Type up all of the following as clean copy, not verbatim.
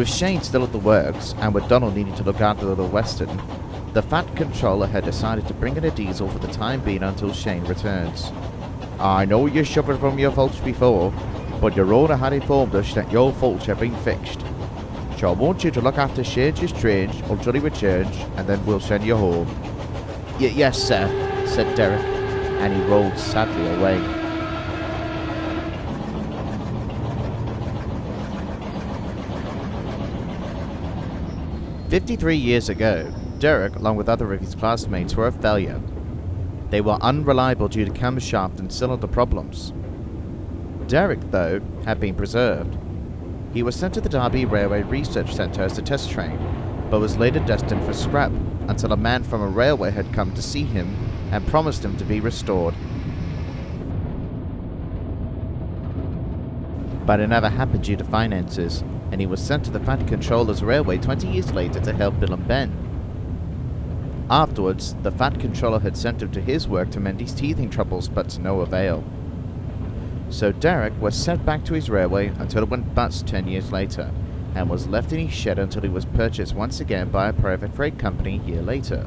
With Shane still at the works, and with Donald needing to look after the Little Western, the Fat Controller had decided to bring in a diesel for the time being until Shane returns. I know you suffered from your faults before, but your owner had informed us that your faults have been fixed. So I want you to look after Shane's trains until he returns, and then we'll send you home. Yes, sir, said Derek, and he rolled sadly away. "53 years ago, Derek, along with other of his classmates, were a failure. They were unreliable due to camshaft and cylinder problems. Derek, though, had been preserved. He was sent to the Derby Railway Research Centre as a test train, but was later destined for scrap until a man from a railway had come to see him and promised him to be restored. But it never happened due to finances, and he was sent to the Fat Controller's Railway 20 years later to help Bill and Ben. Afterwards, the Fat Controller had sent him to his work to mend his teething troubles, but to no avail. So Derek was sent back to his railway until it went bust 10 years later, and was left in his shed until he was purchased once again by a private freight company a year later.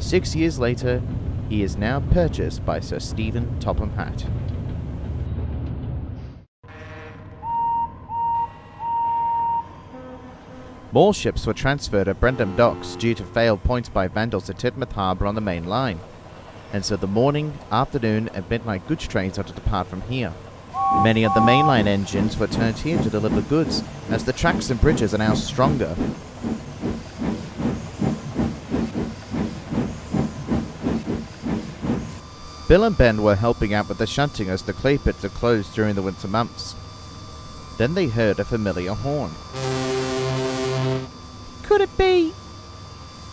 6 years later, he is now purchased by Sir Stephen Topham Hatt. More ships were transferred at Brendam Docks due to failed points by vandals at Tidmouth Harbour on the main line, and so the morning, afternoon and midnight goods trains are to depart from here. Many of the mainline engines were turned here to deliver goods, as the tracks and bridges are now stronger. Bill and Ben were helping out with the shunting as the clay pits are closed during the winter months. Then they heard a familiar horn. Could it be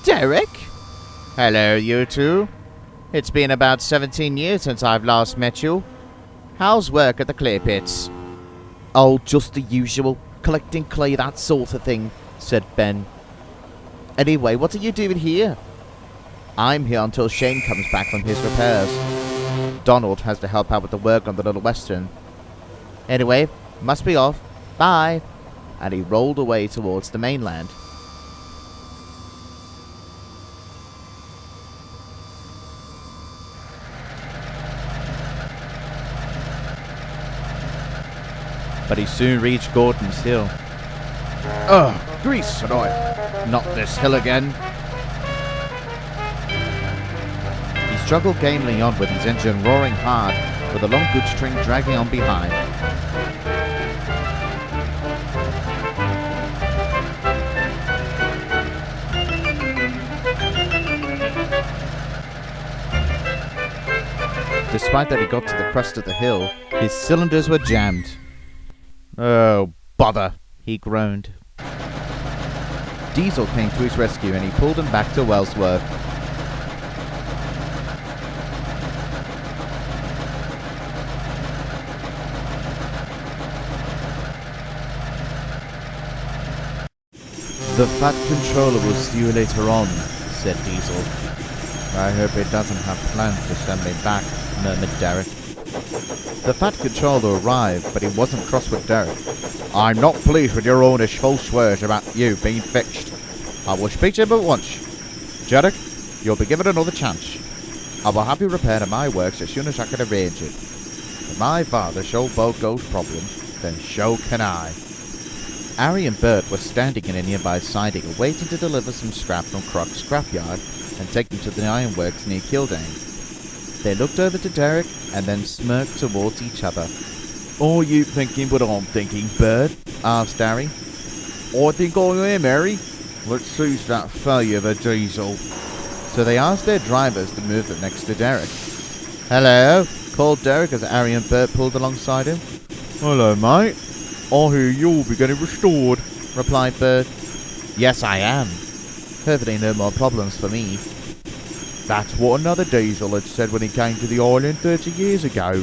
Derek? Hello, you two. It's been about 17 years since I've last met you. How's work at the clay pits? Oh, just the usual. Collecting clay, that sort of thing, said Ben. Anyway, what are you doing here? I'm here until Shane comes back from his repairs. Donald has to help out with the work on the Little Western. Anyway, must be off. Bye. And he rolled away towards the mainland. But he soon reached Gordon's Hill. Ugh, grease and oil. Not this hill again. He struggled gamely on with his engine roaring hard, with a long goods string dragging on behind. Despite that he got to the crest of the hill, his cylinders were jammed. Oh, bother, he groaned. Diesel came to his rescue and he pulled him back to Wellsworth. The Fat Controller will see you later on, said Diesel. I hope he doesn't have plans to send me back, murmured Derek. The Fat Controller arrived, but he wasn't cross with Derek. I'm not pleased with your owner's false words about you being fixed. I will speak to him at once. Derek, you'll be given another chance. I will have you repaired at my works as soon as I can arrange it. If my father solved both those problems, then so can I. Arry and Bert were standing in a nearby siding, waiting to deliver some scrap from Croc's scrapyard and take them to the ironworks near Kildane. They looked over to Derek and then smirked towards each other. Are you thinking what I'm thinking, Bert? Asked Arry. I think I am, Arry. Let's seize that failure of a diesel. So they asked their drivers to move them next to Derek. Hello, called Derek as Arry and Bert pulled alongside him. Hello, mate. I hear you'll be getting restored, replied Bert. Yes, I am. Hopefully no more problems for me. That's what another diesel had said when he came to the island 30 years ago.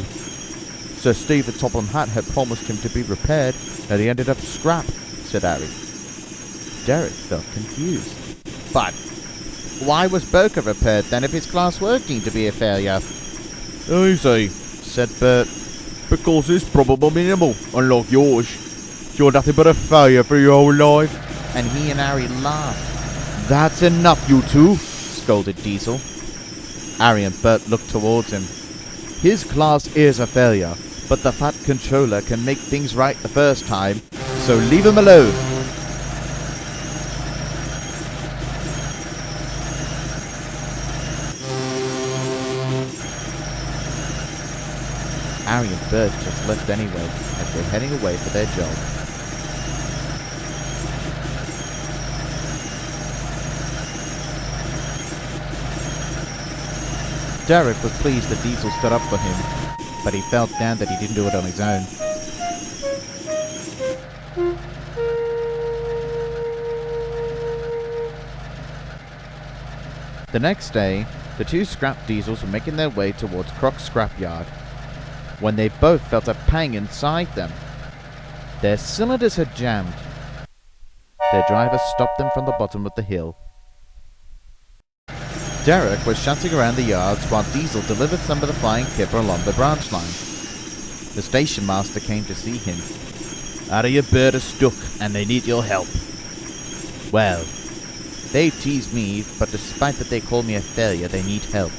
Sir Stephen Topham Hatt had promised him to be repaired, and he ended up scrap, said Arry. Derek felt confused. But why was Boker repaired then if his class work deemed to be a failure? Easy, said Bert. Because it's probably minimal, unlike yours. You're nothing but a failure for your whole life. And he and Arry laughed. That's enough, you two, scolded Diesel. Arry and Bert looked towards him. His class is a failure, but the Fat Controller can make things right the first time, so leave him alone. Arry and Bert just left anyway, as they're heading away for their job. Derek was pleased that Diesel stood up for him, but he felt down that he didn't do it on his own. The next day, the two scrap diesels were making their way towards Croc's scrapyard, when they both felt a pang inside them. Their cylinders had jammed. Their driver stopped them from the bottom of the hill. Derek was shunting around the yards while Diesel delivered some of the flying kipper along the branch line. The station master came to see him. Arry and Bert are stuck and they need your help. Well, they teased me, but despite that they call me a failure, they need help.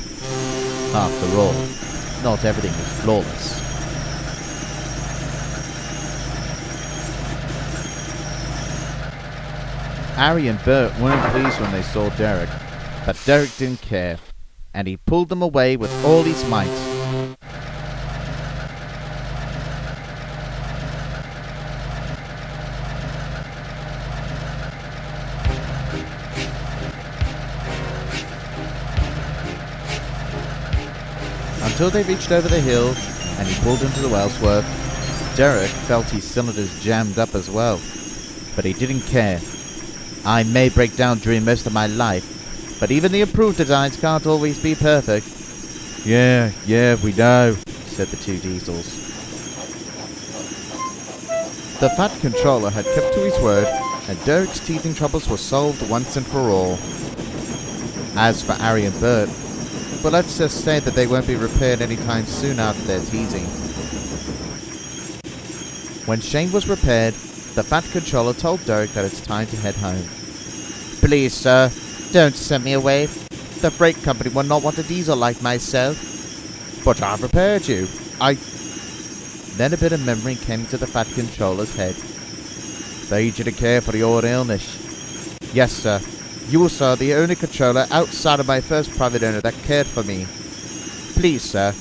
After all, not everything is flawless. Arry and Bert weren't pleased when they saw Derek, but Derek didn't care, and he pulled them away with all his might. Until they reached over the hill, and he pulled into the Wellsworth. Derek felt his cylinders jammed up as well, but he didn't care. I may break down during most of my life, but even the improved designs can't always be perfect. Yeah, we know, said the two diesels. The Fat Controller had kept to his word, and Derek's teething troubles were solved once and for all. As for Arry and Bert, well, let's just say that they won't be repaired anytime soon after their teasing. When Shane was repaired, the Fat Controller told Derek that it's time to head home. Please, sir, don't send me away. The freight company will not want a diesel like myself. But I've repaired you. Then a bit of memory came to the Fat Controller's head. They need you to care for your illness. Yes, sir. You, sir, the only controller outside of my first private owner that cared for me. Please, sir,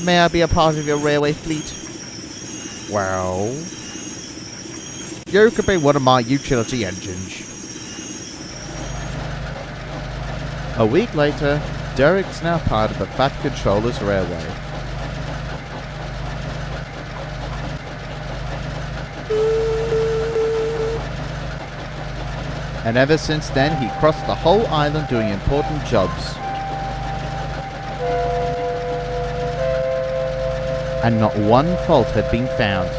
may I be a part of your railway fleet? Well, you could be one of my utility engines. A week later, Derek's now part of the Fat Controller's railway. And ever since then, he crossed the whole island doing important jobs. And not one fault had been found.